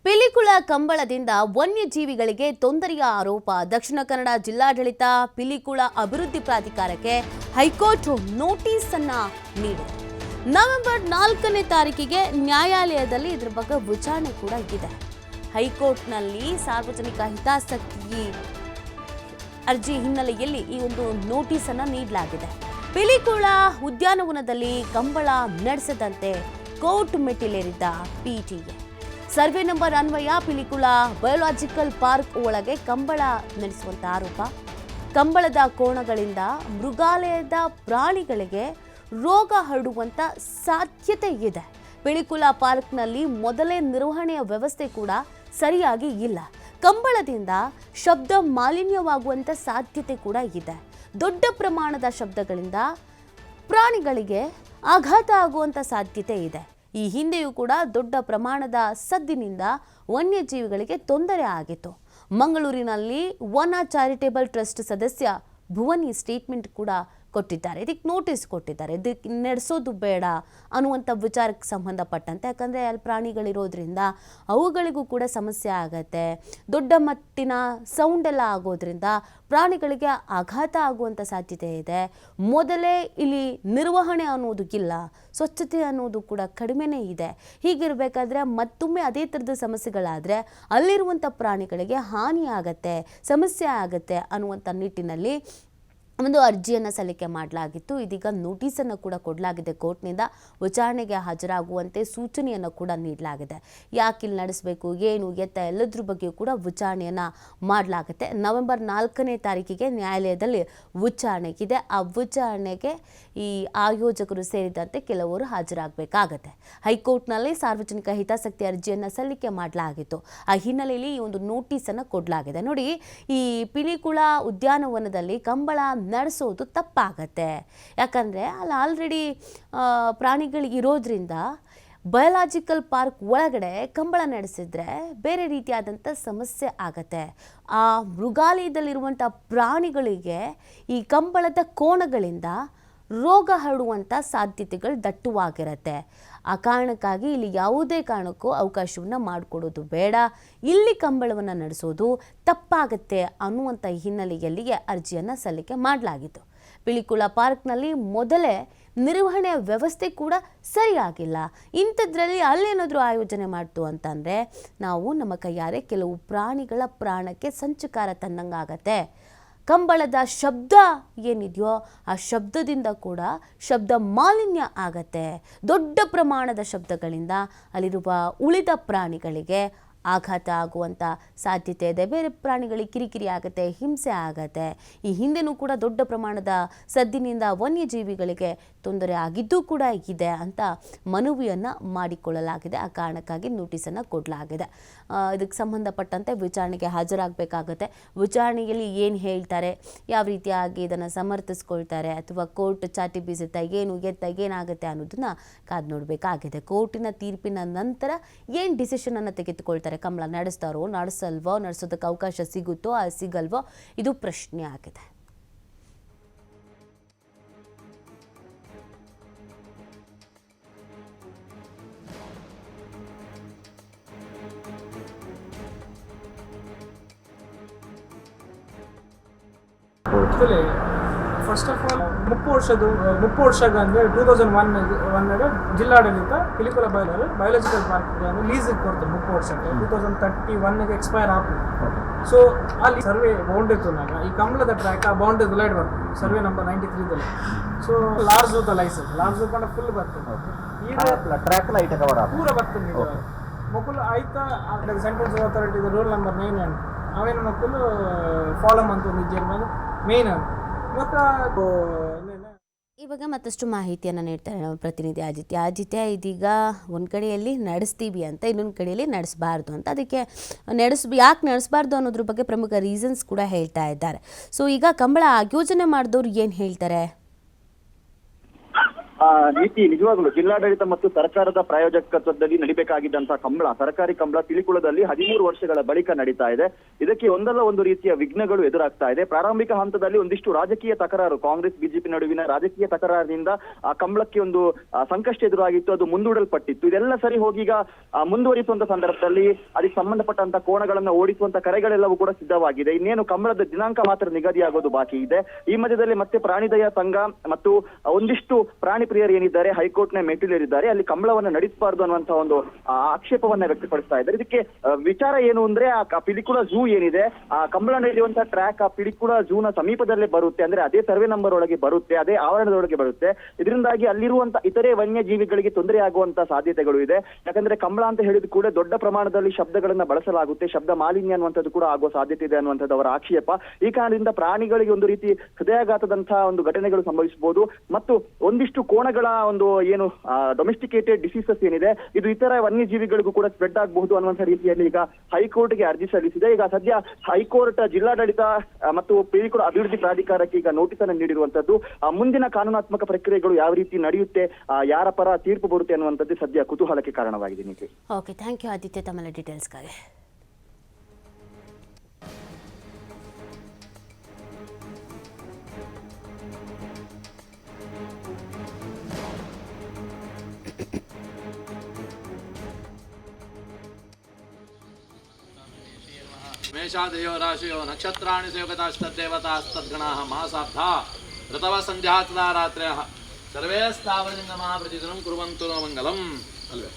ಪಿಲಿಕುಳ ಕಂಬಳದಿಂದ ವನ್ಯಜೀವಿಗಳಿಗೆ ತೊಂದರೆಯ ಆರೋಪ. ದಕ್ಷಿಣ ಕನ್ನಡ ಜಿಲ್ಲಾಡಳಿತ ಪಿಲಿಕುಳ ಅಭಿವೃದ್ಧಿ ಪ್ರಾಧಿಕಾರಕ್ಕೆ ಹೈಕೋರ್ಟ್ ನೋಟಿಸ್ ಅನ್ನ ನೀಡಿದೆ. ನವೆಂಬರ್ 4ನೇ ತಾರೀಕಿಗೆ ನ್ಯಾಯಾಲಯದಲ್ಲಿ ಇದರ ಬಗ್ಗೆ ವಿಚಾರಣೆ ಕೂಡ ಇದೆ. ಹೈಕೋರ್ಟ್ನಲ್ಲಿ ಸಾರ್ವಜನಿಕ ಹಿತಾಸಕ್ತಿ ಅರ್ಜಿ ಹಿನ್ನೆಲೆಯಲ್ಲಿ ಈ ಒಂದು ನೋಟಿಸ್ ಅನ್ನ ನೀಡಲಾಗಿದೆ. ಪಿಲಿಕುಳ ಉದ್ಯಾನವನದಲ್ಲಿ ಕಂಬಳ ನಡೆಸದಂತೆ ಕೋರ್ಟ್ ಮೆಟ್ಟಿಲೇರಿದ್ದ ಪಿಟಿಎ ಸರ್ವೆ ನಂಬರ್ ಅನ್ವಯ ಪಿಲಿಕುಳ ಬಯೋಲಾಜಿಕಲ್ ಪಾರ್ಕ್ ಒಳಗೆ ಕಂಬಳ ನಡೆಸುವಂತ ಆರೋಪ. ಕಂಬಳದ ಕೋಣಗಳಿಂದ ಮೃಗಾಲಯದ ಪ್ರಾಣಿಗಳಿಗೆ ರೋಗ ಹರಡುವಂತ ಸಾಧ್ಯತೆ ಇದೆ. ಪಿಲಿಕುಳ ಪಾರ್ಕ್ನಲ್ಲಿ ಮೊದಲೇ ನಿರ್ವಹಣೆಯ ವ್ಯವಸ್ಥೆ ಕೂಡ ಸರಿಯಾಗಿ ಇಲ್ಲ. ಕಂಬಳದಿಂದ ಶಬ್ದ ಮಾಲಿನ್ಯವಾಗುವಂತ ಸಾಧ್ಯತೆ ಕೂಡ ಇದೆ. ದೊಡ್ಡ ಪ್ರಮಾಣದ ಶಬ್ದಗಳಿಂದ ಪ್ರಾಣಿಗಳಿಗೆ ಆಘಾತ ಆಗುವಂತ ಸಾಧ್ಯತೆ ಇದೆ. ಈ ಹಿಂದೆಯೂ ಕೂಡ ದೊಡ್ಡ ಪ್ರಮಾಣದ ಸದ್ದಿನಿಂದ ವನ್ಯಜೀವಿಗಳಿಗೆ ತೊಂದರೆ ಆಗಿತ್ತು. ಮಂಗಳೂರಿನಲ್ಲಿ ವನ ಚಾರಿಟೇಬಲ್ ಟ್ರಸ್ಟ್ ಸದಸ್ಯ ಭುವನಿ ಸ್ಟೇಟ್ಮೆಂಟ್ ಕೂಡ ಕೊಟ್ಟಿದ್ದಾರೆ. ಇದಕ್ಕೆ ನೋಟಿಸ್ ಕೊಟ್ಟಿದ್ದಾರೆ. ಇದಕ್ಕೆ ನಡೆಸೋದು ಬೇಡ ಅನ್ನುವಂಥ ವಿಚಾರಕ್ಕೆ ಸಂಬಂಧಪಟ್ಟಂತೆ, ಯಾಕಂದರೆ ಅಲ್ಲಿ ಪ್ರಾಣಿಗಳಿರೋದ್ರಿಂದ ಅವುಗಳಿಗೂ ಕೂಡ ಸಮಸ್ಯೆ ಆಗತ್ತೆ. ದೊಡ್ಡ ಮಟ್ಟಿನ ಸೌಂಡ್ ಎಲ್ಲ ಆಗೋದ್ರಿಂದ ಪ್ರಾಣಿಗಳಿಗೆ ಆಘಾತ ಆಗುವಂಥ ಸಾಧ್ಯತೆ ಇದೆ. ಮೊದಲೇ ಇಲ್ಲಿ ನಿರ್ವಹಣೆ ಅನ್ನೋದು ಇಲ್ಲ, ಸ್ವಚ್ಛತೆ ಅನ್ನೋದು ಕೂಡ ಕಡಿಮೆನೇ ಇದೆ. ಹೀಗಿರಬೇಕಾದ್ರೆ ಮತ್ತೊಮ್ಮೆ ಅದೇ ಥರದ ಸಮಸ್ಯೆಗಳಾದರೆ ಅಲ್ಲಿರುವಂಥ ಪ್ರಾಣಿಗಳಿಗೆ ಹಾನಿ ಆಗತ್ತೆ, ಸಮಸ್ಯೆ ಆಗತ್ತೆ ಅನ್ನುವಂಥ ನಿಟ್ಟಿನಲ್ಲಿ ಒಂದು ಅರ್ಜಿಯನ್ನು ಸಲ್ಲಿಕೆ ಮಾಡಲಾಗಿತ್ತು. ಇದೀಗ ನೋಟಿಸನ್ನು ಕೂಡ ಕೊಡಲಾಗಿದೆ. ಕೋರ್ಟ್ನಿಂದ ವಿಚಾರಣೆಗೆ ಹಾಜರಾಗುವಂತೆ ಸೂಚನೆಯನ್ನು ಕೂಡ ನೀಡಲಾಗಿದೆ. ಯಾಕೆ ಇಲ್ಲಿ ನಡೆಸಬೇಕು, ಏನು ಎತ್ತ ಎಲ್ಲದ್ರ ಬಗ್ಗೆಯೂ ಕೂಡ ವಿಚಾರಣೆಯನ್ನು ಮಾಡಲಾಗುತ್ತೆ. ನವೆಂಬರ್ 4ನೇ ತಾರೀಕಿಗೆ ನ್ಯಾಯಾಲಯದಲ್ಲಿ ವಿಚಾರಣೆಗಿದೆ. ಆ ವಿಚಾರಣೆಗೆ ಈ ಆಯೋಜಕರು ಸೇರಿದಂತೆ ಕೆಲವರು ಹಾಜರಾಗಬೇಕಾಗತ್ತೆ. ಹೈಕೋರ್ಟ್ನಲ್ಲಿ ಸಾರ್ವಜನಿಕ ಹಿತಾಸಕ್ತಿ ಅರ್ಜಿಯನ್ನು ಸಲ್ಲಿಕೆ ಮಾಡಲಾಗಿತ್ತು. ಆ ಹಿನ್ನೆಲೆಯಲ್ಲಿ ಈ ಒಂದು ನೋಟಿಸನ್ನು ಕೊಡಲಾಗಿದೆ. ನೋಡಿ, ಈ ಪಿಲಿಕುಳ ಉದ್ಯಾನವನದಲ್ಲಿ ಕಂಬಳ ನಡೆಸೋದು ತಪ್ಪಾಗತ್ತೆ. ಯಾಕಂದರೆ ಅಲ್ಲಿ ಆಲ್ರೆಡಿ ಪ್ರಾಣಿಗಳಿರೋದ್ರಿಂದ ಬಯೋಲಾಜಿಕಲ್ ಪಾರ್ಕ್ ಒಳಗಡೆ ಕಂಬಳ ನಡೆಸಿದ್ರೆ ಬೇರೆ ರೀತಿಯಾದಂಥ ಸಮಸ್ಯೆ ಆಗತ್ತೆ. ಆ ಮೃಗಾಲಯದಲ್ಲಿರುವಂಥ ಪ್ರಾಣಿಗಳಿಗೆ ಈ ಕಂಬಳದ ಕೋಣಗಳಿಂದ ರೋಗ ಹರಡುವಂಥ ಸಾಧ್ಯತೆಗಳು ದಟ್ಟವಾಗಿರುತ್ತೆ. ಆ ಕಾರಣಕ್ಕಾಗಿ ಇಲ್ಲಿ ಯಾವುದೇ ಕಾರಣಕ್ಕೂ ಅವಕಾಶವನ್ನು ಮಾಡಿಕೊಡೋದು ಬೇಡ, ಇಲ್ಲಿ ಕಂಬಳವನ್ನು ನಡೆಸೋದು ತಪ್ಪಾಗತ್ತೆ ಅನ್ನುವಂಥ ಹಿನ್ನೆಲೆಯಲ್ಲಿಯೇ ಅರ್ಜಿಯನ್ನು ಸಲ್ಲಿಕೆ ಮಾಡಲಾಗಿತ್ತು. ಪಿಲಿಕುಳ ಪಾರ್ಕ್ನಲ್ಲಿ ಮೊದಲೇ ನಿರ್ವಹಣೆಯ ವ್ಯವಸ್ಥೆ ಕೂಡ ಸರಿಯಾಗಿಲ್ಲ. ಇಂಥದ್ರಲ್ಲಿ ಅಲ್ಲೇನಾದರೂ ಆಯೋಜನೆ ಮಾಡ್ತು ಅಂತಂದರೆ ನಾವು ನಮ್ಮ ಕೈಯಾರೆ ಕೆಲವು ಪ್ರಾಣಿಗಳ ಪ್ರಾಣಕ್ಕೆ ಸಂಚಕಾರ ತನ್ನಂಗಾಗತ್ತೆ. ಕಂಬಳದ ಶಬ್ದ ಏನಿದೆಯೋ ಆ ಶಬ್ದದಿಂದ ಕೂಡ ಶಬ್ದ ಮಾಲಿನ್ಯ ಆಗತ್ತೆ. ದೊಡ್ಡ ಪ್ರಮಾಣದ ಶಬ್ದಗಳಿಂದ ಅಲ್ಲಿರುವ ಉಳಿದ ಪ್ರಾಣಿಗಳಿಗೆ ಆಘಾತ ಆಗುವಂಥ ಸಾಧ್ಯತೆ ಇದೆ. ಬೇರೆ ಪ್ರಾಣಿಗಳಿಗೆ ಕಿರಿಕಿರಿ ಆಗುತ್ತೆ, ಹಿಂಸೆ ಆಗತ್ತೆ. ಈ ಹಿಂದೆನೂ ಕೂಡ ದೊಡ್ಡ ಪ್ರಮಾಣದ ಸದ್ದಿನಿಂದ ವನ್ಯಜೀವಿಗಳಿಗೆ ತೊಂದರೆ ಆಗಿದ್ದೂ ಕೂಡ ಇದೆ ಅಂತ ಮನವಿಯನ್ನು ಮಾಡಿಕೊಳ್ಳಲಾಗಿದೆ. ಆ ಕಾರಣಕ್ಕಾಗಿ ನೋಟಿಸನ್ನು ಕೊಡಲಾಗಿದೆ. ಇದಕ್ಕೆ ಸಂಬಂಧಪಟ್ಟಂತೆ ವಿಚಾರಣೆಗೆ ಹಾಜರಾಗಬೇಕಾಗತ್ತೆ. ವಿಚಾರಣೆಯಲ್ಲಿ ಏನು ಹೇಳ್ತಾರೆ, ಯಾವ ರೀತಿಯಾಗಿ ಇದನ್ನು ಸಮರ್ಥಿಸ್ಕೊಳ್ತಾರೆ, ಅಥವಾ ಕೋರ್ಟ್ ಚಾಟಿ ಬೀಸುತ್ತಾ ಏನು ಎತ್ತ ಏನಾಗುತ್ತೆ ಅನ್ನೋದನ್ನ ಕಾದು ನೋಡಬೇಕಾಗಿದೆ. ಕೋರ್ಟಿನ ತೀರ್ಪಿನ ನಂತರ ಏನು ಡಿಸಿಷನನ್ನು ತೆಗೆದುಕೊಳ್ತಾರೆ, ಕಂಬಳ ನಡೆಸ್ತಾರೋ ನಡೆಸಲ್ವೋ, ನಡೆಸೋದಕ್ಕೆ ಅವಕಾಶ ಸಿಗುತ್ತೋ ಸಿಗಲ್ವೋ, ಇದು ಪ್ರಶ್ನೆ ಆಗಿದೆ. ಫಸ್ಟ್ ಆಫ್ ಆಲ್ ಮುಪ್ಪು ವರ್ಷದ ಅಂದರೆ 2001 ಜಿಲ್ಲಾಡಳಿತ ಪಿಲಿಕುಳ ಬಯೋಲಾಜಿಕಲ್ ಪಾರ್ಕ್ ಲೀಸಿಗೆ ಕೊಡ್ತಾರೆ. 30 ವರ್ಷಕ್ಕೆ 2031 ಎಕ್ಸ್ಪೈರ್ ಆಗ್ತದೆ. ಸೊ ಅಲ್ಲಿ ಸರ್ವೆ ಬೌಂಡ್ ಇತ್ತು ನಾಗ ಈ ಕಂಬಳದ ಟ್ರ್ಯಾಕ್ ಆ ಬೌಂಡ್ ಲೈಟ್ ಬರ್ತದೆ survey number 93 so large the licence large ಕಂಡ ಫುಲ್ ಬರ್ತದೆ. ಈಗ ಟ್ರ್ಯಾಕ್ ಲೈಟ್ ಕವರ್ ಪೂರ ಬರ್ತದೆ. ಮಕ್ಕಳು ಆಯ್ತಾ ಸೆಂಟ್ರಲ್ ಅಥಾರಿಟಿ ರೂಲ್ ನಂಬರ್ 9 ಅಂತ ಅವೇನು ಮಕ್ಕಳು ಫಾಲೋ ಅಂತ ಒಂದು ಮೇನ್ ಅಂತ. ಇವಾಗ ಮತ್ತಷ್ಟು ಮಾಹಿತಿಯನ್ನು ನೀಡ್ತಾರೆ ನಮ್ಮ ಪ್ರತಿನಿಧಿ ಆದಿತ್ಯ. ಇದೀಗ ಒಂದು ಕಡೆಯಲ್ಲಿ ನಡೆಸ್ತೀವಿ ಅಂತ, ಇನ್ನೊಂದು ಕಡೆಯಲ್ಲಿ ನಡೆಸಬಾರ್ದು ಅಂತ. ಅದಕ್ಕೆ ಯಾಕೆ ನಡೆಸಬಾರ್ದು ಅನ್ನೋದ್ರ ಬಗ್ಗೆ ಪ್ರಮುಖ ರೀಸನ್ಸ್ ಕೂಡ ಹೇಳ್ತಾ ಇದ್ದಾರೆ. ಸೊ ಈಗ ಕಂಬಳ ಆಯೋಜನೆ ಮಾಡಿದವ್ರು ಏನು ಹೇಳ್ತಾರೆ? ನೀತಿ ನಿಜವಾಗ್ಲೂ ಜಿಲ್ಲಾಡಳಿತ ಮತ್ತು ಸರ್ಕಾರದ ಪ್ರಾಯೋಜಕತ್ವದಲ್ಲಿ ನಡಿಬೇಕಾಗಿದ್ದಂತಹ ಕಂಬಳ, ಸರ್ಕಾರಿ ಕಂಬಳ ಪಿಲಿಕುಳದಲ್ಲಿ 13 ವರ್ಷಗಳ ಬಳಿಕ ನಡೀತಾ ಇದೆ. ಇದಕ್ಕೆ ಒಂದಲ್ಲ ಒಂದು ರೀತಿಯ ವಿಘ್ನಗಳು ಎದುರಾಗ್ತಾ ಇದೆ. ಪ್ರಾರಂಭಿಕ ಹಂತದಲ್ಲಿ ಒಂದಿಷ್ಟು ರಾಜಕೀಯ ತಕರಾರು, ಕಾಂಗ್ರೆಸ್ ಬಿಜೆಪಿ ನಡುವಿನ ರಾಜಕೀಯ ತಕರಾರಿನಿಂದ ಆ ಕಂಬಳಕ್ಕೆ ಒಂದು ಸಂಕಷ್ಟ ಎದುರಾಗಿತ್ತು, ಅದು ಮುಂದೂಡಲ್ಪಟ್ಟಿತ್ತು. ಇದೆಲ್ಲ ಸರಿ ಹೋಗಿ ಈಗ ಮುಂದುವರಿಸುವಂತ ಸಂದರ್ಭದಲ್ಲಿ ಅದಕ್ಕೆ ಸಂಬಂಧಪಟ್ಟಂತ ಕೋಣಗಳನ್ನ ಓಡಿಸುವಂತ ಕರೆಗಳೆಲ್ಲವೂ ಕೂಡ ಸಿದ್ಧವಾಗಿದೆ. ಇನ್ನೇನು ಕಂಬಳದ ದಿನಾಂಕ ಮಾತ್ರ ನಿಗದಿಯಾಗೋದು ಬಾಕಿ ಇದೆ. ಈ ಮಧ್ಯದಲ್ಲಿ ಮತ್ತೆ ಪ್ರಾಣಿದಯ ಸಂಘ ಮತ್ತು ಒಂದಿಷ್ಟು ಪ್ರಾಣಿ ಪ್ರಿಯರು ಏನಿದ್ದಾರೆ ಹೈಕೋರ್ಟ್ನ ಮೆಟ್ಟಿಲೇರಿದ್ದಾರೆ. ಅಲ್ಲಿ ಕಂಬಳವನ್ನ ನಡೆಸಬಾರದು ಅನ್ನುವಂತಹ ಒಂದು ಆಕ್ಷೇಪವನ್ನ ವ್ಯಕ್ತಪಡಿಸ್ತಾ ಇದ್ದಾರೆ. ಇದಕ್ಕೆ ವಿಚಾರ ಏನು ಅಂದ್ರೆ ಆ ಪಿಲಿಕುಳ ಝೂ ಏನಿದೆ, ಆ ಕಂಬಳ ನಡೆಯುವಂತಹ ಟ್ರ್ಯಾಕ್ ಆ ಪಿಲಿಕುಳ ಝೂನ ಸಮೀಪದಲ್ಲೇ ಬರುತ್ತೆ, ಅಂದ್ರೆ ಅದೇ ಸರ್ವೆ ನಂಬರ್ ಒಳಗೆ ಬರುತ್ತೆ, ಅದೇ ಆವರಣದೊಳಗೆ ಬರುತ್ತೆ. ಇದರಿಂದಾಗಿ ಅಲ್ಲಿರುವಂತ ಇತರೆ ವನ್ಯಜೀವಿಗಳಿಗೆ ತೊಂದರೆ ಆಗುವಂತ ಸಾಧ್ಯತೆಗಳು ಇದೆ. ಯಾಕಂದ್ರೆ ಕಂಬಳ ಅಂತ ಹೇಳಿದ ಕೂಡ ದೊಡ್ಡ ಪ್ರಮಾಣದಲ್ಲಿ ಶಬ್ದಗಳನ್ನ ಬಳಸಲಾಗುತ್ತೆ, ಶಬ್ದ ಮಾಲಿನ್ಯ ಅನ್ನುವಂಥದ್ದು ಕೂಡ ಆಗುವ ಸಾಧ್ಯತೆ ಇದೆ ಅನ್ನುವಂಥದ್ದು ಅವರ ಆಕ್ಷೇಪ. ಈ ಕಾರಣದಿಂದ ಪ್ರಾಣಿಗಳಿಗೆ ಒಂದು ರೀತಿ ಹೃದಯಾಘಾತದಂತಹ ಒಂದು ಘಟನೆಗಳು ಸಂಭವಿಸಬಹುದು ಮತ್ತು ಒಂದಿಷ್ಟು ಕೋಣಗಳ ಒಂದು ಏನು ಡೊಮೆಸ್ಟಿಕೇಟೆಡ್ ಡಿಸೀಸಸ್ ಏನಿದೆ ಇದು ಇತರ ವನ್ಯಜೀವಿಗಳಿಗೂ ಕೂಡ ಸ್ಪ್ರೆಡ್ ಆಗಬಹುದು ಅನ್ನುವಂಥ ರೀತಿಯಲ್ಲಿ ಈಗ ಹೈಕೋರ್ಟ್ಗೆ ಅರ್ಜಿ ಸಲ್ಲಿಸಿದೆ. ಈಗ ಸದ್ಯ ಹೈಕೋರ್ಟ್ ಜಿಲ್ಲಾಡಳಿತ ಮತ್ತು ಪಿಲಿಕುಳ ಅಭಿವೃದ್ಧಿ ಪ್ರಾಧಿಕಾರಕ್ಕೆ ಈಗ ನೋಟಿಸ್ ಅನ್ನು ನೀಡಿರುವಂತದ್ದು. ಮುಂದಿನ ಕಾನೂನಾತ್ಮಕ ಪ್ರಕ್ರಿಯೆಗಳು ಯಾವ ರೀತಿ ನಡೆಯುತ್ತೆ, ಯಾರ ಪರ ತೀರ್ಪು ಬರುತ್ತೆ ಅನ್ನುವಂಥದ್ದು ಸದ್ಯ ಕುತೂಹಲಕ್ಕೆ ಕಾರಣವಾಗಿದೆ. ನೀತಿ. ಓಕೆ, ಥ್ಯಾಂಕ್ ಯು ಆದಿತ್ಯ ತಮ್ಮೆಲ್ಲ ಡೀಟೇಲ್ಸ್ಗಾಗಿ. ಮೇಷಾದಯೋ ರಾಶಿಯೋ ನಕ್ಷತ್ರಾಣಿ ಸೇವಕತಾಸ್ತದ್ದೇವತಾಸ್ತದ್ಗಣಾಃ ಮಾಸಾಬ್ಧಾ ಋತವ ಸಂಧ್ಯಾ ತದಾ ರಾತ್ರ್ಯಃ ಸರ್ವೇ ಸ್ಥಾವರಲಿಂಗಮಃ ಪ್ರತಿದಿನಂ ಕುರ್ವಂತು ನೋ ಮಂಗಲಂ. ಅಲ್ವೇ